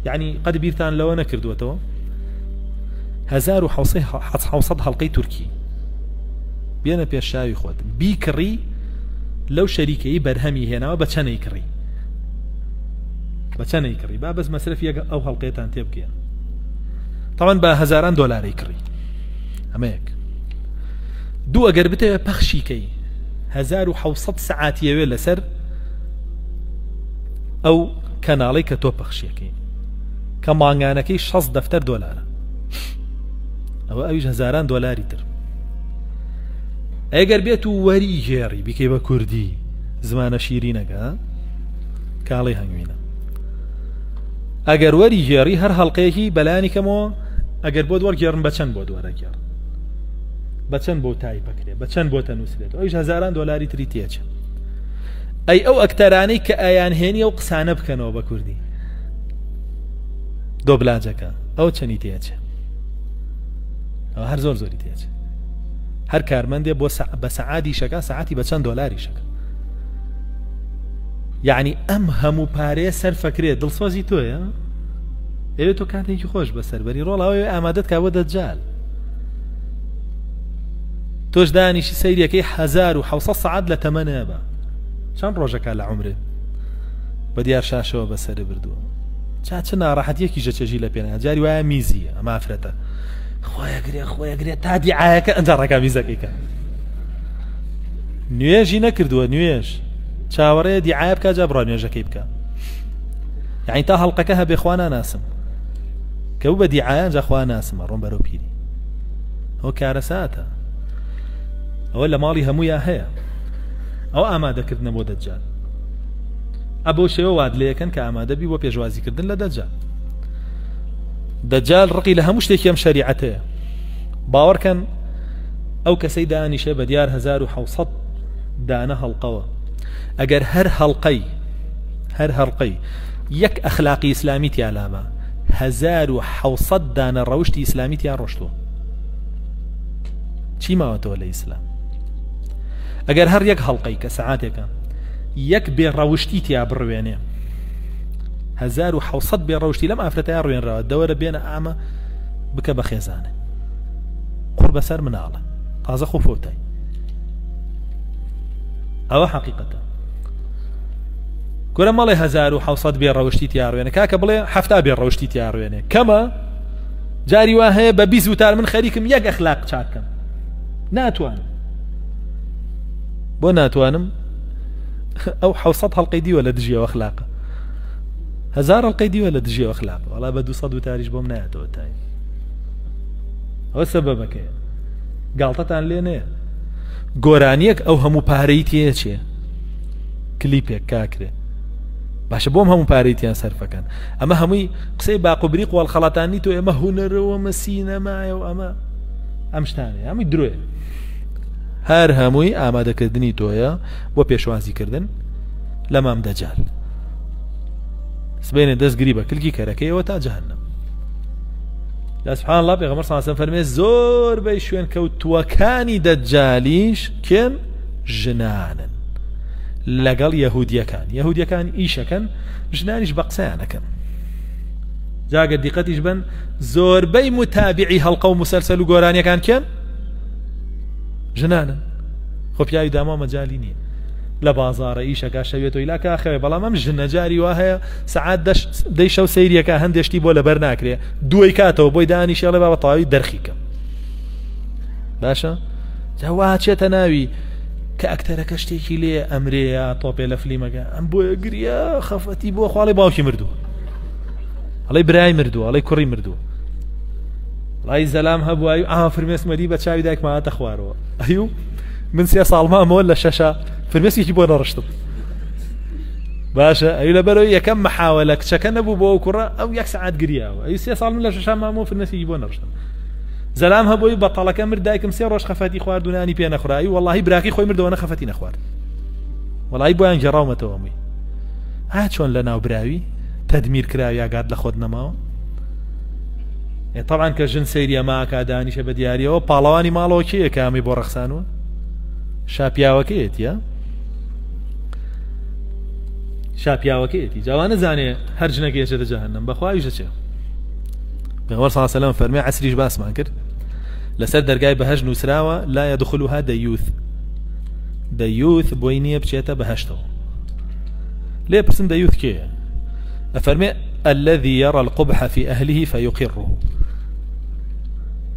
يعني قد بيرتان لو نكردوتو 1700 هەڵقەی تورکی بێنە پێشاوی خۆت بیکڕی لەو شەریکەی بەرهەمی هێناوە بە چەنەی کڕی با بەس مەسرفی ئەو هەڵقەیەتان تێ بکەن طبعا بە هەزاران دۆلاری کڕی ئەمەیەک دوو ئەگەر بتەوێ پەخشیکەی 1700 سەعاتیەوێ لەسەر ئەو کەناڵی کە تۆ پەخشیەکەی کە مانگانەکەی 60 دەفتەر دۆلارە ئەوە ئەویش هەزاران دۆلاری تر ئەگەر بێت و وەری گێڕی بیکەی بە کوردی زمانە شیرینەکە کاڵی هەنگوینە ئەگەر وەری گێڕی هەر هەڵقەیەکی بەلانی کەمەوە ئەگەر بۆ وەرگێڕن بە چەند بۆ دووەرەگێڕ بە چەند بۆ تای بکرێ بە چەند بۆ تەنووسێت ئەویش هەزاران دۆلاری تری تێچە ئەی ئەو ئەکتەرانەی کە ئایان هێنی و قسانە بکەنەوە بە کوردی دۆبلاجەکە ئەو چەنی تێچە هەر زۆر زۆری تێچە هەر کارمەندێ بۆ بە سەعاتی شەکە سەعاتی بە چەند دۆلاری شەکە یعنی ئەم هەموو پارەیە سەرفەکرێت دڵسۆزی تۆیە ئەوێ تۆ کاتێکی خۆش بەسەربەری ڕۆڵاوێ ئامادەت کا بۆ دەجال تۆش دانیشی سەیرەکەی 1700 سەعات لە تەمەنە بە چەند ڕۆژەکە لە عومرێ بە دیار شاشەوە بەسەر بردووە چ ناڕەحەتیەکی ژەچەژی لە پێنە جاری وایە میزیە ئەمە ئافرەتە خۆیەگرێ تا دیعایەکە ئەنجا ڕێکا میزەکەیکە نوێژی نەکردووە نوێژ چاوەڕێ دیعایە بکە جا بڕۆ نوێژەکەی بکە یعنی تا هەڵقەکە هەبێ خوا ناناسم کە بوو بە دیعایە جا خوا ناسمە ڕۆم بەرەو پیری ئەو کارە ساتە ئەوە لە ماڵی هەموویان هەیە ئەو ئامادەکردنە بۆ دەجال ئەبۆ شێوە واد لەیەکەن کە ئامادەبی بۆ پێشوازیکردن لە دەجال ڕقی لە هەموو شتێکی ئەم شەریعەتەیە باوەڕکەن ئەو کەسەی دانیشێ بە دیار 1700 دانە هەڵقەوە ئەگەر هەر هەڵقەی یەک ئەخلاقی ئیسلامی تیالامە 1700 دانە ڕەوشتی ئیسلامی تیان ڕۆشتووە چی ماوەتەوە لە ئیسلام ئەگەر هەر یەک هەڵقەی کە سەعاتێکە یەک بێڕەوشتی تیا بڕوێنێ 1700 بێڕەوشتی لەم ئافرەتەیە ڕوێنراوە دەوەرە بێنە ئامە بکە بە خێزانە قوڕ بەسەر مناڵە تازە خوفۆتای ئەوە حەقیقەتە گۆرە مەڵێ 1700 بێڕەوشتی تیاڕوێنێ کاکە بڵێ 70 بێڕەوشتی تیاڕوێنێ کەمە جاری وا هەیە بە 20 وتار من خەریکم یەک ئەخلاق چاکەم ناتوانم بۆ ناتوانم ئەو 700 هەڵقەی دیوە لە دژیەوە ئەخلاقە 1000 هەڵقەی دیوە لە دژیەوە ئەخلاقە وەڵا بە 200 وتاریش بۆم نایەتەوە تای ئەوە سەبەبەکەیە گاڵتەتان لێ نەیە گۆرانیەک ئەو هەموو پارەی تێ چێ کلیپێک کاکرێ باشە بۆم هەموو پارەیتیان سەرفەکەن ئەمە هەمووی قسەی باقوبری قوڵ خەڵاتانی تۆ ئێمە هونەرەوە مە سینەمایە و ئەم شتانێ هەمووی درۆیە هەر هەمووی ئامادەکردنی تۆیە بۆ پێشوازیکردن لە مام دەجال سبێنێ دەستگری بە کلکی کەرەکەیەوە تا جەهەنەم یا سبحان الله پێغەمبەر صلی الله علیه و سلم فەرمێ زۆر بەی شوێن کەوتووەکانی دەجالیش کێن ژنانن لەگەڵ یەهودیەکان ئیشەکەن ژنانیش بە قسەیانەکەن جاگە دیقەتیش بن زۆربەی متابعی هەڵقە و مسەلسەل و گۆرانیەکان کێن ژنانن خۆ پیاوی داما مەجالی نییە لە بازاڕە ئیشەکە شەوێت و ئیلاکە خەوێ بەڵام ئەم ژنە جاری وا هەیە سەعات دەی شەو سەیریەکە هەندێشتی بۆ لەبەر ناکرێ دوای کاتەوە بۆی دانیشێڵێ با بە تەواوی دەرخیکە باشە جاوا چێتە ناوی کە ئەکتەرەکە شتێکی لێ ئەمرەیە تۆپێ لە فلیمەکە ئەم بۆیە گریە خەفەتی بۆ خواڵی باوکی مردووە ئەڵێ برای مردووە ئەڵێ کوڕی مردووە ڵای زەلام هەبووە فرمێسمەدی بە چاوی دایک ماهاتە خوارەوە ئەیوو من 3 ساڵ مامەوە لە شەشە فرمێسێکی بۆ نەڕشتم باشە ئەوی لەبەرەوەی یەکەم مەحاوەلە کچەکە نەبوو بۆ کوڕە ئەو 1 سەعات گریاوە ئەوی 3 ساڵ من لە شەشە مامەوە فرمێسێکی بۆ نەڕشتم زەلام هەبووی بەتەڵەکە مرد دایکم 3 ڕۆژ خەفەتی خواردونانی پێ نەخورایی وەڵاهی براکی خۆی مردەوە نەخەفەتی نەخوارد وەڵاهی بۆیان گێڕاومەتەوە هەمووی چۆن لە ناو براوی تەدمیر کراوی ئاگات لە خۆت نەماوە طبعا کە ژن سەیریە ماکە دانیشە بە دیاریەوە پاڵەوانی ماڵەوە کێیە کە ئەمەی بۆ ڕەخسانوە شاپیاوەکەیەتە شاپیاوەکەیەتی جاوانە زانێ هەر ژنەکە ئەچێتە جەهەنەم بەخوایش دەچێت پێغەمبەر صلی الله علیه و سلم فەرمێ عەسریش باسمان کرد لەسەر دەرگای بەهەشت نووسراوە لا يدخلها دەیوث بۆی نییە بچێتە بەهەشتەوە لێ پرسن دەیوث کێیە ئەفەرمێ الذي يرى القبح في أهله فيقره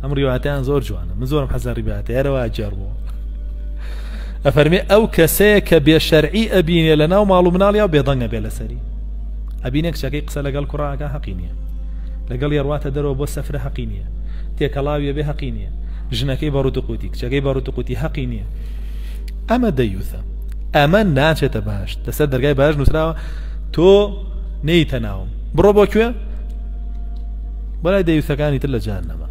ئەم ڕیواتیان زۆر جوانە من زۆرم حەزان ڕیواتە یارەوە جێڕبووە ئەفەرمێ ئەو کەسەیە کە بێشەرعی ئەبینێ لە ناو ماڵ و مناڵیا و بێدەنگە بێ لەسەری ئەبینێ کچەکەی قسە لەگەڵ کوڕاکە حەقی نییە لەگەڵ یاڕواتە دەرەوە بۆ سەفرە حەقی نییە تێکەڵاویە بێ حەقی نییە ژنەکەی بەڕوت و قوتی کچەکەی بەڕوت و قوتی حەقی نییە ئەمە دەیوثە ئەمە ناچێتە بەهەشت لەسەر دەرگای بەهەشت نووسراوە تۆ نەیتە ناوم بڕۆ بۆ کوێ بەلای دەیوثەکانی تر لە جەهەنەمە